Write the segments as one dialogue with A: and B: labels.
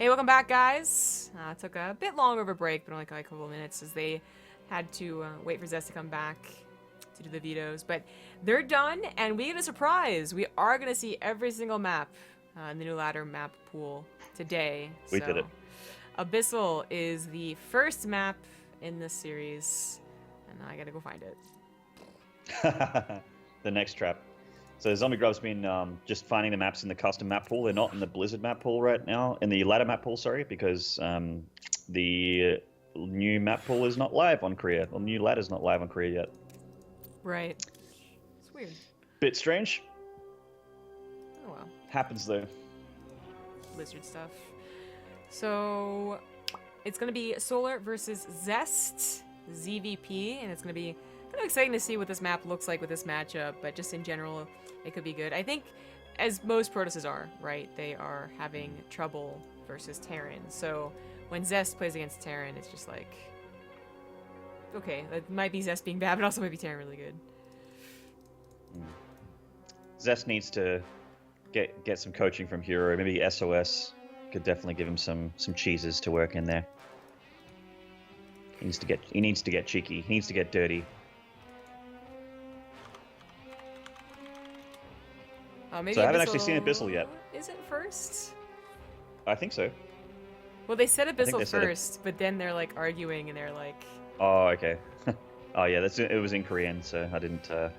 A: Hey, welcome back, guys. It took a bit longer of a break, but only like a couple of minutes, as they had to wait for Zest to come back to do the vetoes. But they're done, and we get a surprise. We are going to see every single map in the new ladder map pool today.
B: We did it.
A: Abyssal is the first map in this series, and I gotta go find it.
B: The next trap. So Zombie Grub's been just finding the maps in the custom map pool. They're not in the Blizzard map pool right now, in the ladder map pool, sorry, because the new map pool is not live on Korea. The new ladder's not live on Korea yet.
A: Right. It's weird.
B: Bit strange.
A: Oh well.
B: Happens though.
A: Blizzard stuff. So it's gonna be Solar versus Zest, ZvP, and it's gonna be kind of exciting to see what this map looks like with this matchup, but just in general, it could be good. I think, as most Protosses are, right, they are having trouble versus Terran. So when Zest plays against Terran, it's just like, okay, that might be Zest being bad, but also might be Terran really good.
B: Zest needs to get some coaching from Hero. Maybe SOS could definitely give him some cheeses to work in there. He needs to get cheeky. He needs to get dirty.
A: Maybe
B: so I haven't actually seen Abyssal yet.
A: Is it first?
B: I think so.
A: Well, they said Abyssal first, but then they're like arguing and they're like...
B: Oh, okay. Oh yeah, it was in Korean, so I didn't...
A: I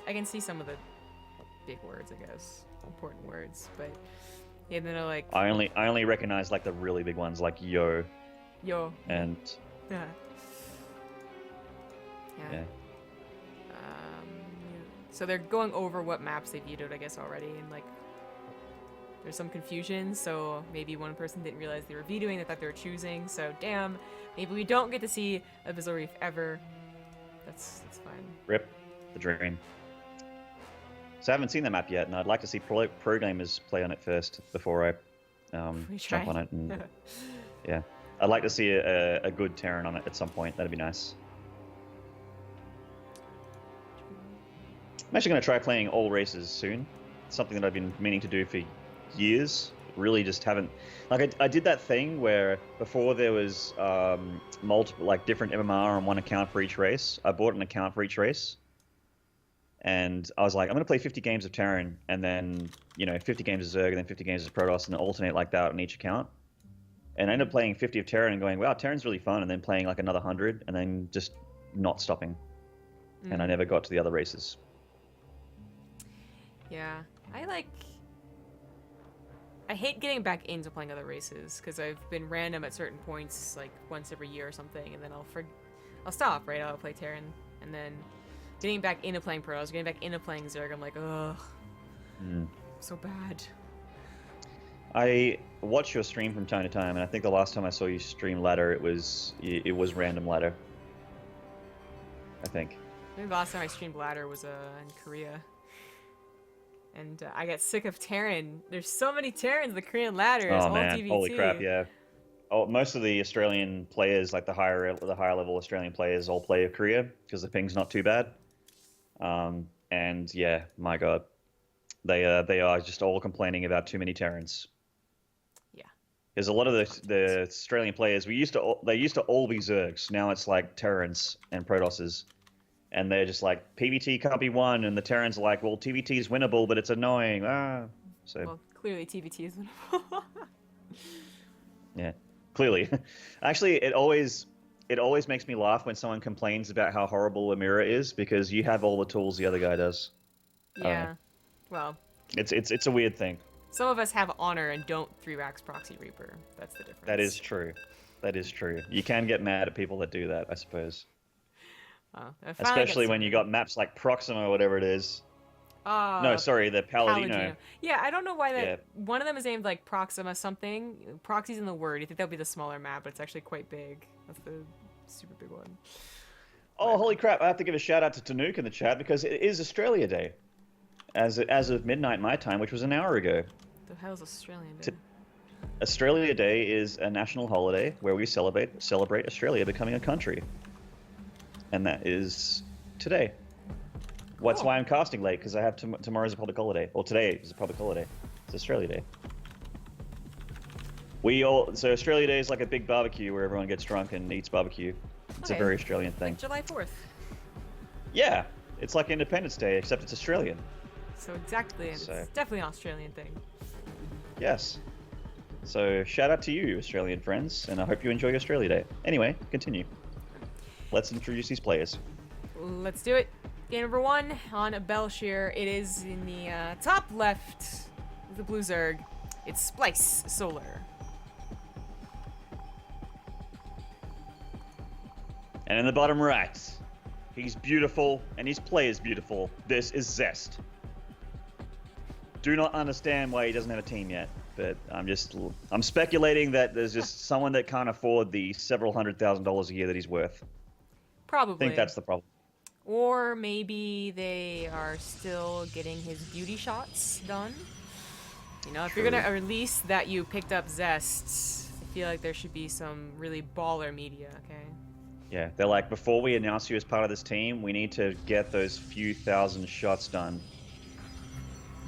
A: can see some of the big words, I guess. Important words, but... Yeah, then they're like...
B: I only recognize like the really big ones, like yo.
A: Yo.
B: And...
A: Yeah.
B: Yeah.
A: So they're going over what maps they vetoed, I guess, already, and like there's some confusion, so maybe one person didn't realize they were vetoing, they thought they were choosing, so damn, maybe we don't get to see Abyssal Reef ever. That's fine.
B: Rip the dream. So I haven't seen the map yet, and I'd like to see pro gamers play on it first before I jump on it. And yeah, I'd like to see a good Terran on it at some point. That'd be nice. I'm actually going to try playing all races soon. It's something that I've been meaning to do for years. Really just haven't... Like, I did that thing where before there was multiple, like, different MMR on one account for each race. I bought an account for each race. And I was like, I'm going to play 50 games of Terran, and then, 50 games of Zerg, and then 50 games of Protoss, and then alternate like that on each account. And I ended up playing 50 of Terran and going, wow, Terran's really fun, and then playing like another 100, and then just not stopping. And I never got to the other races.
A: Yeah, I hate getting back into playing other races because I've been random at certain points, like once every year or something, and then I'll stop, right? I'll play Terran, and then getting back into playing Protoss, getting back into playing Zerg, I'm like, ugh, so bad.
B: I watch your stream from time to time, and I think the last time I saw you stream ladder, it was random ladder. I think.
A: Maybe the last time I streamed ladder was in Korea. And I got sick of Terran. There's so many Terrans, the Korean ladder is all TVT.
B: Holy crap, yeah. Oh, most of the Australian players, like the higher level Australian players, all play Korea because the ping's not too bad. And yeah, my god, they are just all complaining about too many Terrans.
A: Yeah.
B: Because a lot of the Australian players, they used to all be Zergs. Now it's like Terrans and Protosses. And they're just like, PvT can't be won, and the Terrans are like, well, TvT is winnable, but it's annoying. So
A: well, clearly TvT is winnable.
B: Yeah, clearly. Actually, it always makes me laugh when someone complains about how horrible a mirror is, because you have all the tools the other guy does.
A: Yeah, well,
B: it's a weird thing.
A: Some of us have honor and don't 3-Rax Proxy Reaper. That's the difference.
B: That is true. That is true. You can get mad at people that do that, I suppose. Especially when you got maps like Proxima or whatever it is. No, sorry, the Paladino.
A: Yeah, I don't know why that... Yeah. One of them is named like Proxima something. Proxy's in the word. You think that would be the smaller map, but it's actually quite big. That's the super big one.
B: Oh, holy crap. I have to give a shout out to Tanuke in the chat because it is Australia Day. As of midnight my time, which was an hour ago.
A: The hell's Australian Day?
B: Australia Day is a national holiday where we celebrate Australia becoming a country. And that is today. Cool. That's why I'm casting late, because I have tomorrow's a public holiday. Well, today is a public holiday. It's Australia Day. So Australia Day is like a big barbecue where everyone gets drunk and eats barbecue. It's a very Australian thing.
A: Like July 4th.
B: Yeah, it's like Independence Day, except it's Australian.
A: So exactly, and it's definitely an Australian thing.
B: Yes. So shout out to you, Australian friends, and I hope you enjoy Australia Day. Anyway, continue. Let's introduce these players.
A: Let's do it. Game number 1 on Belshire. It is in the top left of the blue Zerg. It's Splice Solar.
B: And in the bottom right, he's beautiful and his play is beautiful. This is Zest. Do not understand why he doesn't have a team yet, but I'm speculating that there's just someone that can't afford the several $100,000 a year that he's worth.
A: Probably.
B: I think that's the problem.
A: Or maybe they are still getting his beauty shots done. You know, if you're gonna release that you picked up Zest, I feel like there should be some really baller media, okay?
B: Yeah, they're like, before we announce you as part of this team, we need to get those few thousand shots done.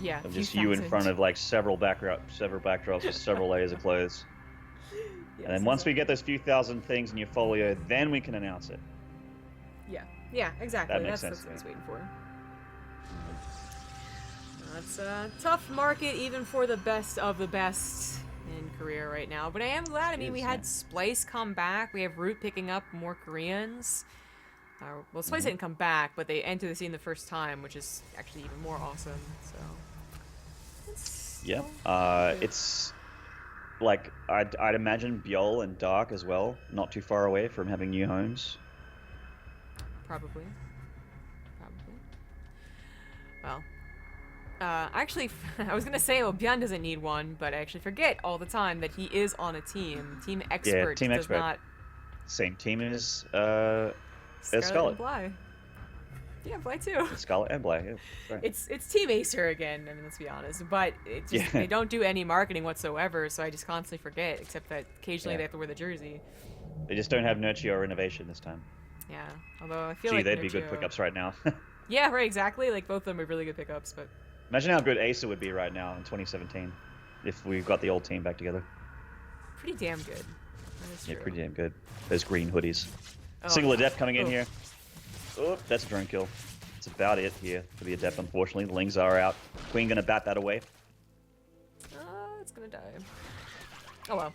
A: Yeah,
B: of just you in front of like several backdrops with several layers of clothes. Yes, and then once we get those few thousand things in your folio, then we can announce it.
A: Yeah, exactly.
B: That makes sense.
A: That's what I was waiting for. That's a tough market even for the best of the best in Korea right now. But I am glad. I mean, we had Splice come back. We have Root picking up more Koreans. Well, Splice didn't come back, but they entered the scene the first time, which is actually even more awesome. So.
B: It's like I'd imagine Bjol and Dark as well, not too far away from having new homes.
A: Probably. Well, actually, I was gonna say, well, Bjorn doesn't need one, but I actually forget all the time that he is on a team. Team Expert.
B: Yeah, Team Expert.
A: Not...
B: Same team as
A: Scarlet. Bly. Yeah, Bly too.
B: Scarlet and Bly. Yeah, right.
A: It's Team Acer again. I mean, let's be honest, but it just, they don't do any marketing whatsoever, so I just constantly forget. Except that occasionally they have to wear the jersey.
B: They just don't have Nurture or Innovation this time.
A: Yeah, although I feel like
B: they'd be good pickups right now.
A: Yeah, right, exactly. Like, both of them are really good pickups, but...
B: Imagine how good Acer would be right now in 2017 if we got the old team back together.
A: Pretty damn good. That is true.
B: Yeah, pretty damn good. Those green hoodies. Single Adept coming in here. Oh, that's a drone kill. That's about it here for the Adept, unfortunately. The Lings are out. Queen gonna bat that away.
A: It's gonna die. Oh well.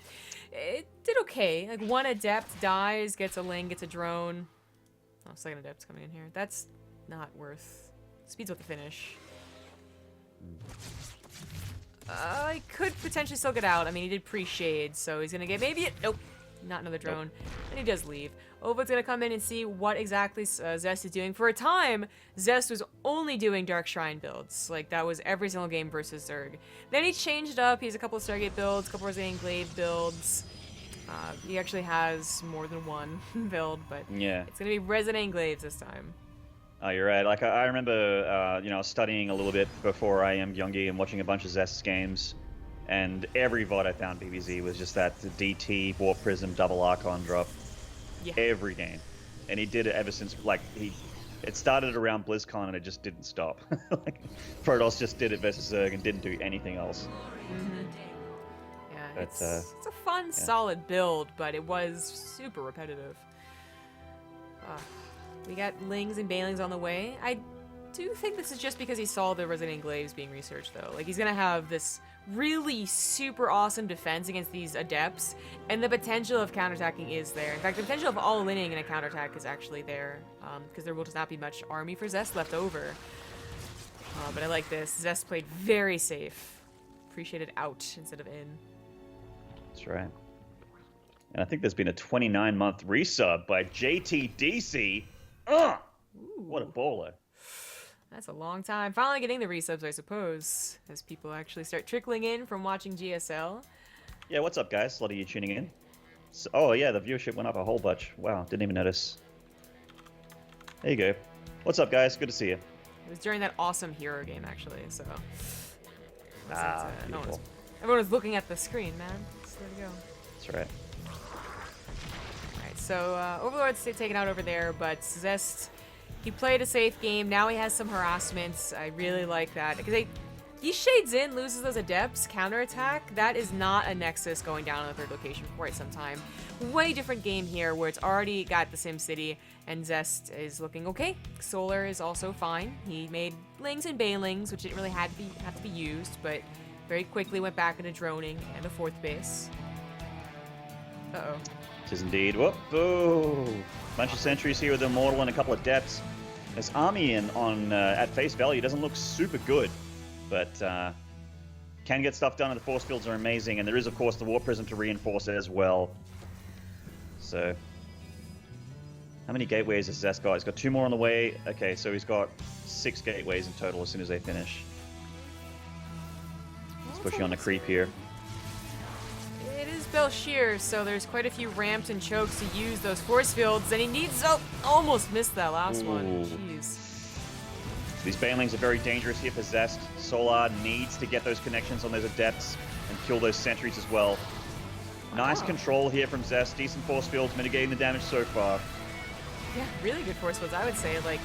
A: It did okay. Like, one Adept dies, gets a Ling, gets a drone. Oh, second Adept's coming in here. That's not worth... Speed's with the finish. I could potentially still get out. I mean, he did pre-shade, so he's gonna get maybe nope, not another drone. And he does leave. Ova's gonna come in and see what exactly Zest is doing. For a time, Zest was only doing Dark Shrine builds. Like, that was every single game versus Zerg. Then he changed up. He has a couple of Stargate builds, a couple of Resident Glaive builds. He actually has more than one build, but it's gonna be Resident Glaives this time.
B: Oh, you're right. Like, I remember, you know, studying a little bit before I am Youngie and watching a bunch of Zest games, and every VOD I found BBZ was just that DT, Warp Prism, double Archon drop. Yeah. Every game. And he did it ever since, like, it started around BlizzCon and it just didn't stop. Like, Protoss just did it versus Zerg and didn't do anything else.
A: Yeah, it's a fun, solid build, but it was super repetitive. We got Lings and Banelings on the way. I do think this is just because he saw the Resident Glaives being researched, though. Like, he's gonna have this really super awesome defense against these Adepts, and the potential of counterattacking is there. In fact, the potential of all-inning in a counterattack is actually there, because there will just not be much army for Zest left over. But I like this. Zest played very safe. Appreciated out instead of in.
B: That's right. And I think there's been a 29-month resub by JTDC. What a bowler.
A: That's a long time. Finally getting the resubs, I suppose, as people actually start trickling in from watching GSL.
B: Yeah, what's up, guys? A lot of you tuning in. So, oh, yeah, the viewership went up a whole bunch. Wow, didn't even notice. There you go. What's up, guys? Good to see you.
A: It was during that awesome hero game, actually, so...
B: Beautiful.
A: Everyone was looking at the screen, man. So there you go.
B: That's right.
A: Alright, so Overlord's taken out over there, but Zest, he played a safe game. Now he has some harassments. I really like that. Because he shades in, loses those adepts, counterattack. That is not a Nexus going down on the third location for quite some time. Way different game here where it's already got the Sim City and Zest is looking okay. Solar is also fine. He made Lings and Banelings, which didn't really have to be used, but very quickly went back into droning and a fourth base. Uh-oh.
B: It is indeed. Whoop! Oh, bunch of sentries here with Immortal and a couple of depths. This army at face value doesn't look super good, but can get stuff done, and the force fields are amazing. And there is, of course, the War Prism to reinforce it as well. So, how many gateways has Zest got? He's got 2 more on the way. Okay, so he's got 6 gateways in total as soon as they finish. He's pushing on the creep here.
A: It is Belshir, so there's quite a few ramps and chokes to use those force fields, and he needs... Oh, almost missed that last one. Jeez.
B: These Banelings are very dangerous here for Zest. Solar needs to get those connections on those adepts and kill those sentries as well. Nice control here from Zest. Decent force fields, mitigating the damage so far.
A: Yeah, really good force fields, I would say. Like,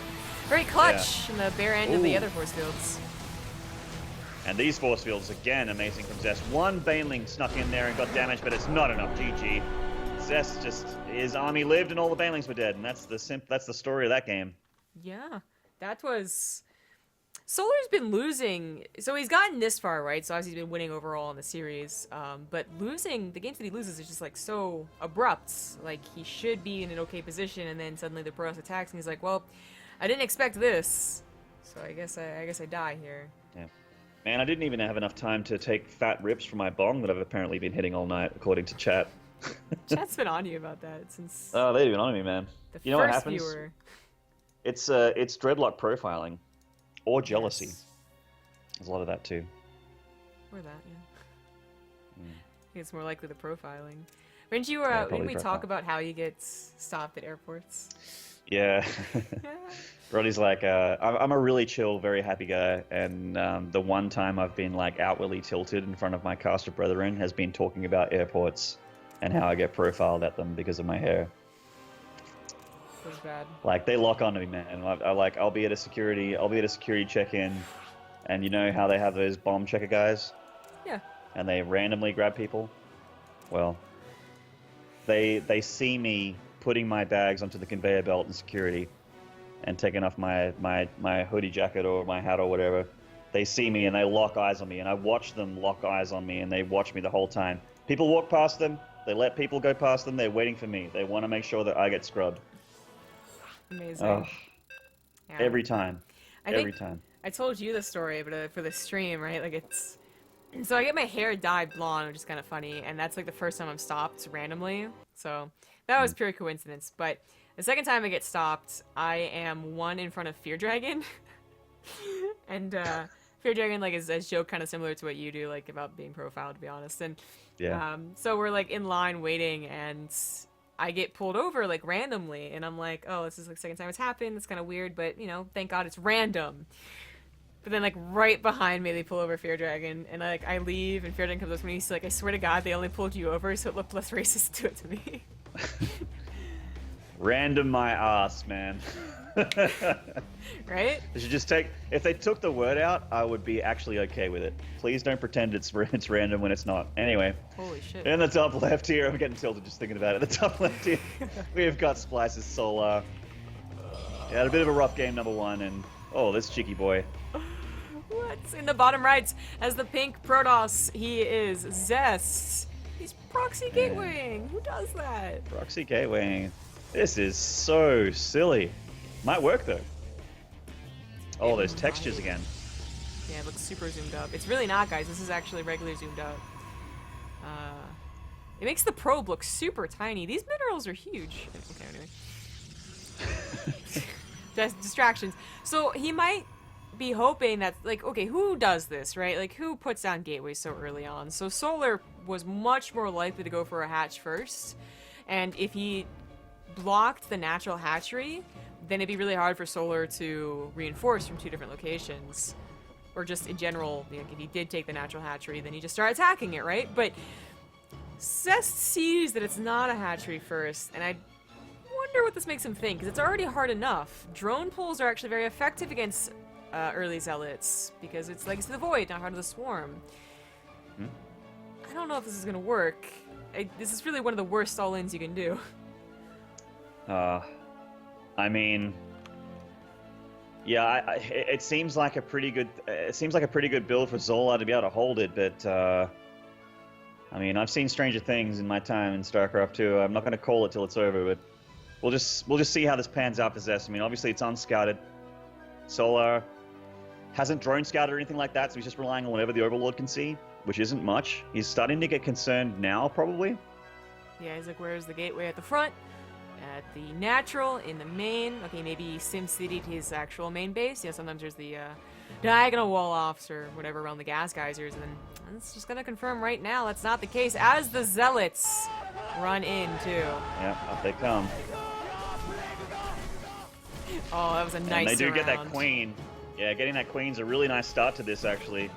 A: very clutch in the bare end of the other force fields.
B: And these force fields, again, amazing from Zest. One Baneling snuck in there and got damage, but it's not enough. GG. Zest just, his army lived and all the Banelings were dead, and that's the story of that game.
A: Yeah, that was... Solar's been losing, so he's gotten this far, right? So obviously he's been winning overall in the series, but losing, the games that he loses is just like so abrupt. Like he should be in an okay position, and then suddenly the Protoss attacks, and he's like, well, I didn't expect this, so I guess I die here.
B: Yeah. Man, I didn't even have enough time to take fat rips from my bong that I've apparently been hitting all night, according to chat.
A: Chat's been on you about that since...
B: Oh, they've been on me, man. You know what happens?
A: Viewer.
B: It's dreadlock profiling. Or jealousy.
A: Yes. There's
B: a lot of that too.
A: Or that, yeah. I think it's more likely the profiling. Didn't you, didn't we talk about how you get stopped at airports?
B: Yeah. Roddy's like, I'm a really chill, very happy guy, and the one time I've been like outwardly tilted in front of my caster brethren has been talking about airports and how I get profiled at them because of my hair.
A: Was bad.
B: Like they lock onto me, man. I'll be at a security check-in, and you know how they have those bomb checker guys?
A: Yeah.
B: And they randomly grab people. Well, they see me putting my bags onto the conveyor belt in security, and taking off my hoodie jacket or my hat or whatever. They see me and they lock eyes on me, and I watch them lock eyes on me, and they watch me the whole time. People walk past them. They let people go past them. They're waiting for me. They want to make sure that I get scrubbed.
A: Amazing.
B: Yeah. Every time. Every time.
A: I told you the story, but for the stream, right? Like it's... So I get my hair dyed blonde, which is kind of funny, and that's like the first time I'm stopped randomly. So that was pure coincidence. But the second time I get stopped, I am one in front of Fear Dragon. And Fear Dragon like is a joke kind of similar to what you do, like about being profiled, to be honest. And
B: yeah.
A: So we're like in line waiting, and I get pulled over like randomly, and I'm like, oh, this is like the second time it's happened. It's kind of weird, but you know, thank God it's random. But then like right behind me, they pull over Fear Dragon, and like I leave, and Fear Dragon comes up to me. He's like, I swear to God, they only pulled you over, so it looked less racist to it to me.
B: Random my ass, man.
A: Right?
B: They should just take. If they took the word out, I would be actually okay with it. Please don't pretend it's random when it's not. Anyway.
A: Holy shit.
B: In the top left here, I'm getting tilted just thinking about it. The top left here, we've got Splice's Solar. Yeah, had a bit of a rough game, number one, and oh, this cheeky boy.
A: What's in the bottom right? As the pink Protoss, he is Zest. He's proxy gatewaying. Who does that?
B: Proxy gatewaying. This is so silly. Might work though. Oh, those textures again.
A: Yeah, it looks super zoomed up. It's really not, guys. This is actually regular zoomed up. It makes the probe look super tiny. These minerals are huge. Okay, anyway. Just distractions. So he might be hoping that, like, okay, who does this, right? Like, who puts down gateways so early on? So Solar was much more likely to go for a hatch first. And if he blocked the natural hatchery, then it'd be really hard for Solar to reinforce from two different locations. Or just in general, you know, if he did take the natural hatchery, then he just start attacking it, right? But Zest sees that it's not a hatchery first, and I wonder what this makes him think, because it's already hard enough. Drone pulls are actually very effective against early Zealots, because it's Legacy of the Void, not Heart of the Swarm.
B: Hmm?
A: I don't know if this is gonna work. This is really one of the worst all-ins you can do.
B: I mean, yeah, it seems like a pretty good. It seems like a pretty good build for Zola to be able to hold it, but I mean, I've seen stranger things in my time in StarCraft 2. I'm not going to call it till it's over, but we'll just see how this pans out for Zest. I mean, obviously it's unscouted. Solar hasn't drone scouted or anything like that, so he's just relying on whatever the Overlord can see, which isn't much. He's starting to get concerned now, probably.
A: Yeah, he's like, where's the gateway at the front? At the natural, in the main. Okay, maybe SimCity'd his actual main base. Yeah, sometimes there's the diagonal wall-offs or whatever around the gas geysers, and then it's just gonna confirm right now that's not the case as the Zealots run in, too.
B: Yep, up they come.
A: Oh, that was a nice
B: And they do
A: surround.
B: get that queen. Yeah, getting that queen's a really nice start to this, actually.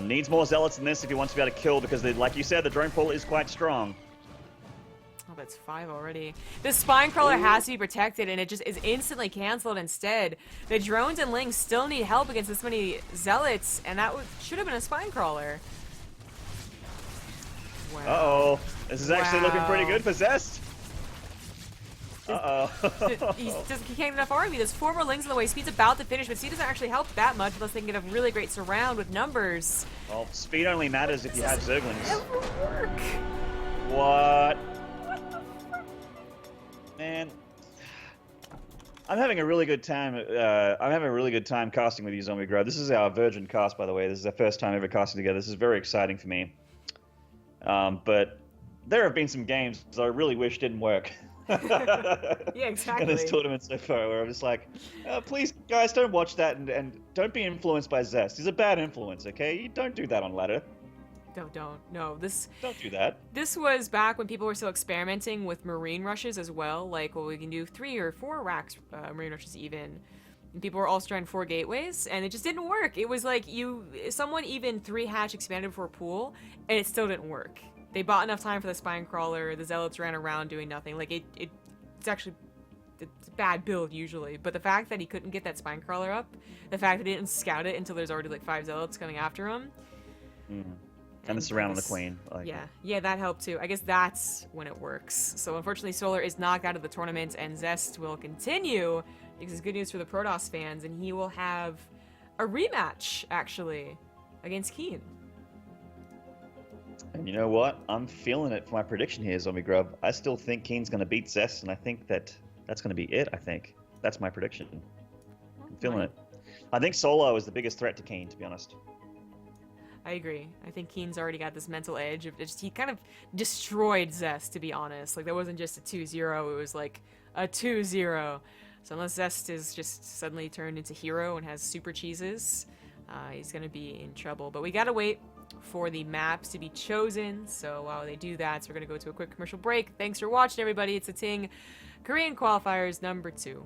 B: Needs more Zealots than this if he wants to be able to kill, because, like you said, the drone pool is quite strong.
A: Oh, that's 5 already. The spine crawler has to be protected, and it just is instantly canceled instead. The drones and Lings still need help against this many Zealots, and that should have been a spine crawler. Wow.
B: Uh-oh. This is actually looking pretty
A: Wow.
B: good for Zest. Uh-oh.
A: He can't get enough army. There's 4 more Lings in the way. Speed's about to finish, but Speed doesn't actually help that much unless they can get a really great surround with numbers.
B: Well, speed only matters if you have Zerglings.
A: Never work.
B: What? Man, I'm having a really good time. I'm having a really good time casting with you, Zombie Grub. This is our virgin cast, by the way. This is our first time ever casting together. This is very exciting for me. But there have been some games that I really wish didn't work.
A: Yeah, exactly.
B: In this tournament so far, where I'm just like, please, guys, don't watch that and don't be influenced by Zest. He's a bad influence, okay? You don't do that on ladder.
A: Don't. No,
B: Don't do that.
A: This was back when people were still experimenting with marine rushes as well. Like, well, we can do 3 or 4 racks, marine rushes even. And people were also trying 4 gateways, and it just didn't work. It was like someone even 3 hatch expanded for a pool, and it still didn't work. They bought enough time for the spine crawler. The Zealots ran around doing nothing. Like it's actually it's a bad build usually. But the fact that he couldn't get that spine crawler up, the fact that he didn't scout it until there's already like 5 Zealots coming after him.
B: And the surround on the queen.
A: Yeah, that helped too. I guess that's when it works. So unfortunately, Solar is knocked out of the tournament, and Zest will continue, because it's good news for the Protoss fans, and he will have a rematch, actually, against Keen.
B: And you know what? I'm feeling it for my prediction here, Zombie Grub. I still think Keen's going to beat Zest, and I think that's going to be it, I think. That's my prediction. I'm feeling it. I think Solo is the biggest threat to Keen, to be honest.
A: I agree. I think Keen's already got this mental edge. He kind of destroyed Zest, to be honest. Like, that wasn't just a 2-0, it was like a 2-0. So unless Zest is just suddenly turned into hero and has super cheeses, he's going to be in trouble. But we got to wait for the maps to be chosen. So while they do that, we're going to go to a quick commercial break. Thanks for watching, everybody. It's the TING Korean Qualifiers number 2.